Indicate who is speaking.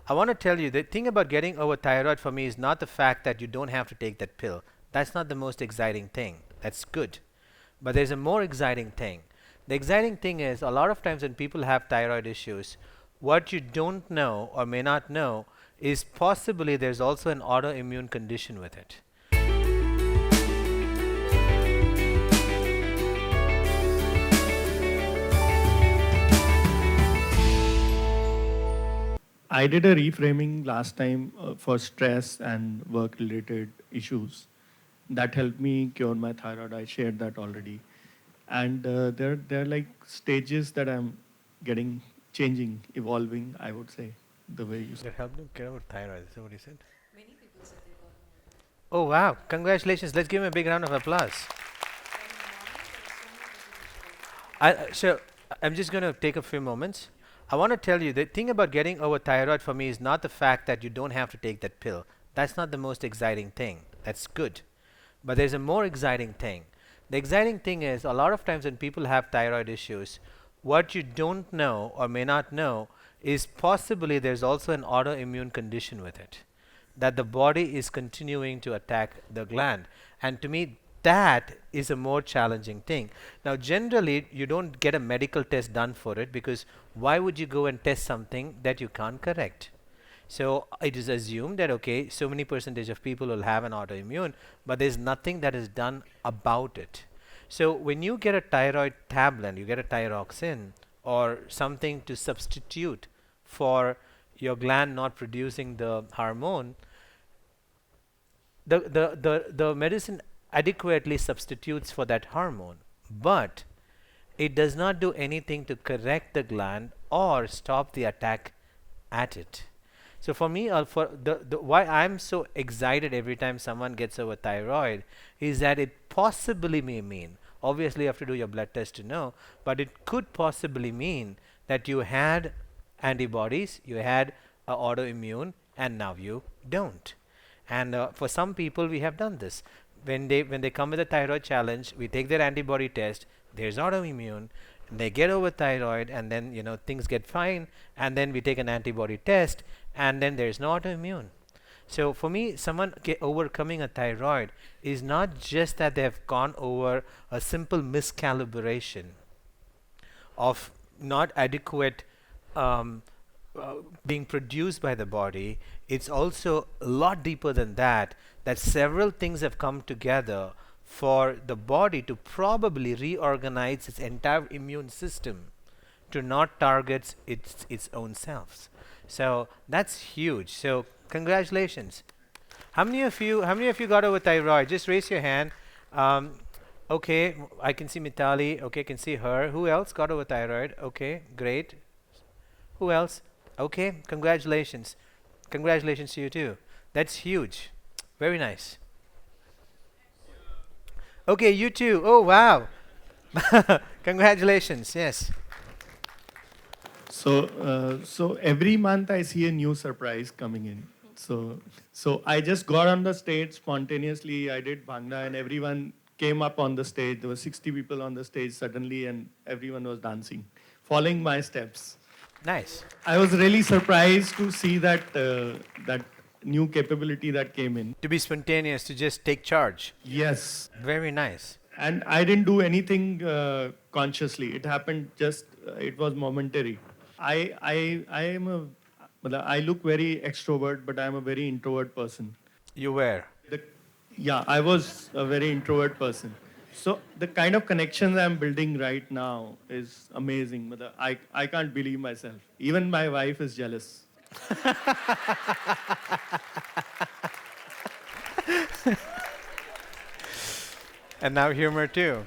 Speaker 1: I want to tell you the thing about getting over thyroid for me is not the fact that you don't have to take that pill. That's not the most exciting thing. That's good. But there's a more exciting thing. The exciting thing is a lot of times when people have thyroid issues, what you don't know or may not know is possibly there's also an autoimmune condition with it.
Speaker 2: I did a reframing last time for stress and work related issues. That helped me cure my thyroid. I shared that already. And there are like stages that I'm getting, changing, evolving, I would say, the way you said.
Speaker 1: That helped him get over thyroid. Is that what he said? Oh wow! Congratulations! Let's give him a big round of applause. So I'm just going to take a few moments. I want to tell you the thing about getting over thyroid for me is not the fact that you don't have to take that pill. That's not the most exciting thing. That's good. But there's a more exciting thing. The exciting thing is a lot of times when people have thyroid issues, what you don't know or may not know is possibly there's also an autoimmune condition with it, that the body is continuing to attack the gland. And to me, that is a more challenging thing. Now, generally, you don't get a medical test done for it because why would you go and test something that you can't correct? So it is assumed that okay, so many percentage of people will have an autoimmune, but there's nothing that is done about it. So when you get a thyroid tablet, you get a thyroxine or something to substitute for your gland not producing the hormone, the medicine adequately substitutes for that hormone, but it does not do anything to correct the gland or stop the attack at it. So for me, for the why I'm so excited every time someone gets over thyroid is that it possibly may mean, obviously you have to do your blood test to know, but it could possibly mean that you had antibodies, you had autoimmune, and now you don't. And for some people, we have done this. When they come with a thyroid challenge, we take their antibody test. There's autoimmune. They get over thyroid, and then things get fine. And then we take an antibody test, and then there's no autoimmune. So for me, someone overcoming a thyroid is not just that they have gone over a simple miscalibration of not adequate um, being produced by the body. It's also a lot deeper than that, that several things have come together for the body to probably reorganize its entire immune system to not target its own selves. So that's huge. So congratulations. How many of you got over thyroid? Just raise your hand. Um, okay, I can see Mitali. Okay, I can see her. Who else got over thyroid? Okay, great. Who else? Okay, congratulations. Congratulations to you too. That's huge. Very nice. Okay, you too. Oh, wow. Congratulations. Yes.
Speaker 2: So every month I see a new surprise coming in. So I just got on the stage spontaneously. I did Bhangra, and everyone came up on the stage. There were 60 people on the stage suddenly, and everyone was dancing, following my steps.
Speaker 1: Nice.
Speaker 2: I was really surprised to see that new capability that came in.
Speaker 1: To be spontaneous, to just take charge.
Speaker 2: Yes,
Speaker 1: Very nice.
Speaker 2: and I didn't do anything consciously. It happened just. It was momentary. I am a. I look very extrovert, but I am a very introvert person.
Speaker 1: You were.
Speaker 2: The, yeah, I was a very introvert person. So the kind of connections I'm building right now is amazing. I can't believe myself. Even my wife is jealous.
Speaker 1: And now humor too.